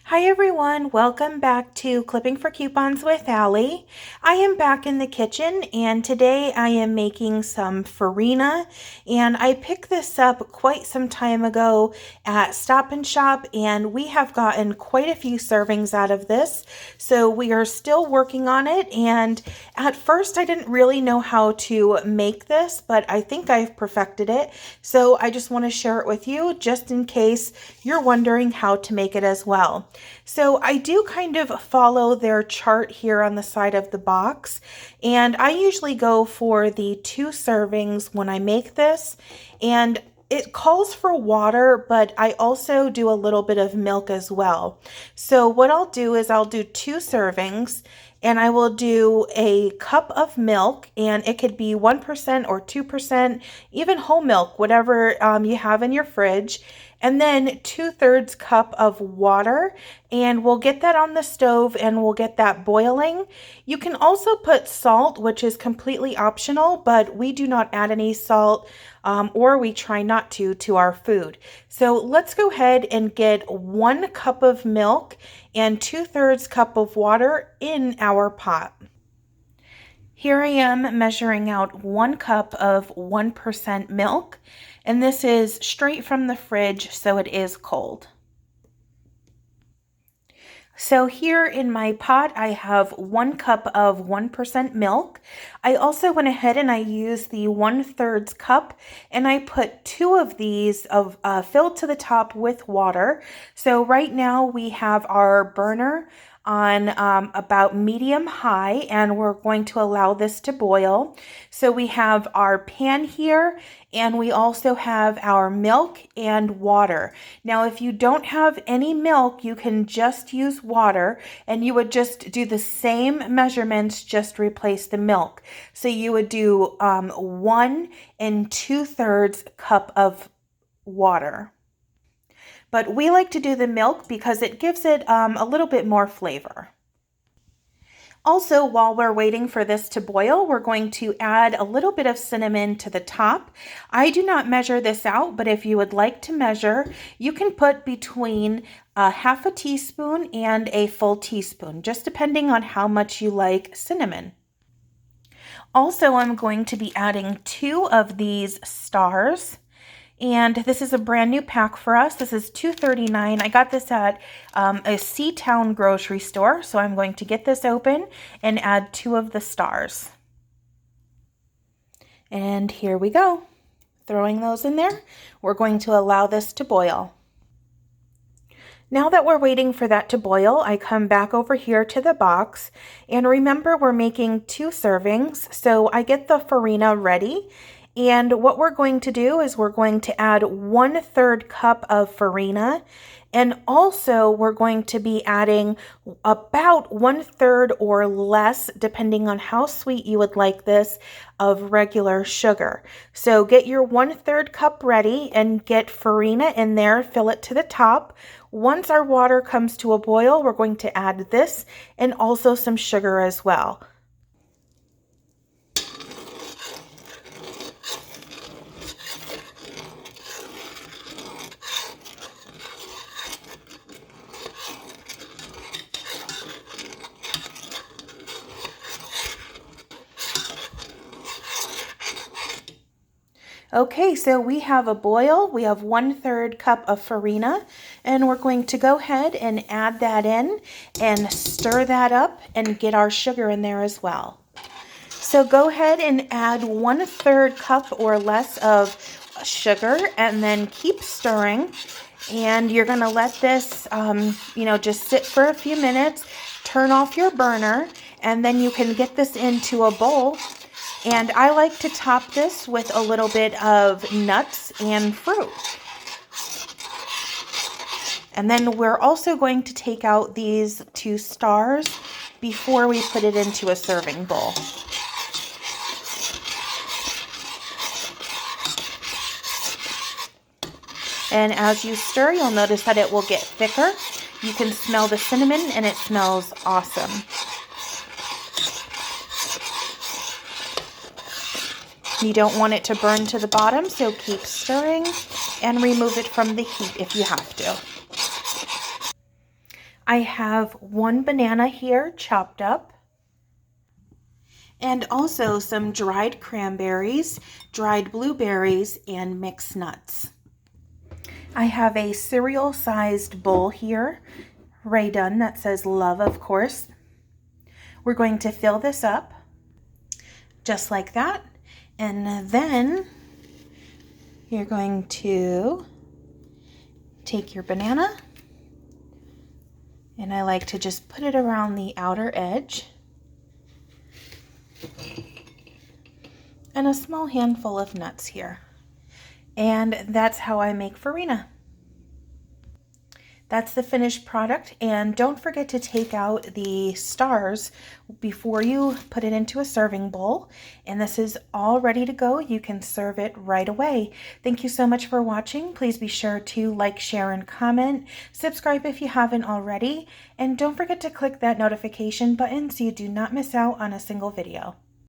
Hi everyone, welcome back to Clipping for Coupons with Allie. I am back in the kitchen and today I am making some farina, and I picked this up quite some time ago at Stop and Shop and we have gotten quite a few servings out of this. So we are still working on it, and at first I didn't really know how to make this, but I think I've perfected it. So I just want to share it with you just in case you're wondering how to make it as well. So I do kind of follow their chart here on the side of the box, and I usually go for the 2 servings when I make this, and it calls for water, but I also do a little bit of milk as well. So what I'll do is I'll do 2 servings, and I will do a cup of milk, and it could be 1% or 2%, even whole milk, whatever you have in your fridge. And then 2/3 cup of water, and we'll get that on the stove and we'll get that boiling. You can also put salt, which is completely optional, but we do not add any salt, or we try not to our food. So let's go ahead and get 1 cup of milk and 2/3 cup of water in our pot. Here I am measuring out 1 cup of 1% milk, and this is straight from the fridge, so it is cold. So here in my pot, I have 1 cup of 1% milk. I also went ahead and I used the 1/3 cup, and I put 2 of these filled to the top with water. So right now we have our burner on about medium high, and we're going to allow this to boil. So we have our pan here, and we also have our milk and water. Now, if you don't have any milk, you can just use water, and you would just do the same measurements, just replace the milk. So you would do 1 2/3 cup of water. But we like to do the milk because it gives it a little bit more flavor. Also, while we're waiting for this to boil, we're going to add a little bit of cinnamon to the top. I do not measure this out, but if you would like to measure, you can put between a half a teaspoon and a full teaspoon, just depending on how much you like cinnamon. Also, I'm going to be adding 2 of these stars. And this is a brand new pack for us. This is $2.39. I got this at a C-Town grocery store. So I'm going to get this open and add 2 of the stars. And here we go. Throwing those in there. We're going to allow this to boil. Now that we're waiting for that to boil, I come back over here to the box. And remember, we're making 2 servings. So I get the farina ready. And what we're going to do is we're going to add 1/3 cup of farina, and also we're going to be adding about 1/3 or less, depending on how sweet you would like this, of regular sugar. So get your 1/3 cup ready and get farina in there, fill it to the top. Once our water comes to a boil, we're going to add this and also some sugar as well. Okay, so we have a boil. We have 1/3 cup of farina, and we're going to go ahead and add that in and stir that up and get our sugar in there as well. So go ahead and add 1/3 cup or less of sugar, and then keep stirring. And you're going to let this, just sit for a few minutes, turn off your burner, and then you can get this into a bowl. And I like to top this with a little bit of nuts and fruit. And then we're also going to take out these 2 stars before we put it into a serving bowl. And as you stir, you'll notice that it will get thicker. You can smell the cinnamon, and it smells awesome. You don't want it to burn to the bottom, so keep stirring and remove it from the heat if you have to. I have 1 banana here chopped up, and also some dried cranberries, dried blueberries, and mixed nuts. I have a cereal-sized bowl here, Ray Dunn, that says love, of course. We're going to fill this up just like that, and then you're going to take your banana, and I like to just put it around the outer edge, and a small handful of nuts here. And that's how I make farina. That's the finished product, and don't forget to take out the stars before you put it into a serving bowl. And this is all ready to go. You can serve it right away. Thank you so much for watching. Please be sure to like, share, and comment. Subscribe if you haven't already, and don't forget to click that notification button so you do not miss out on a single video.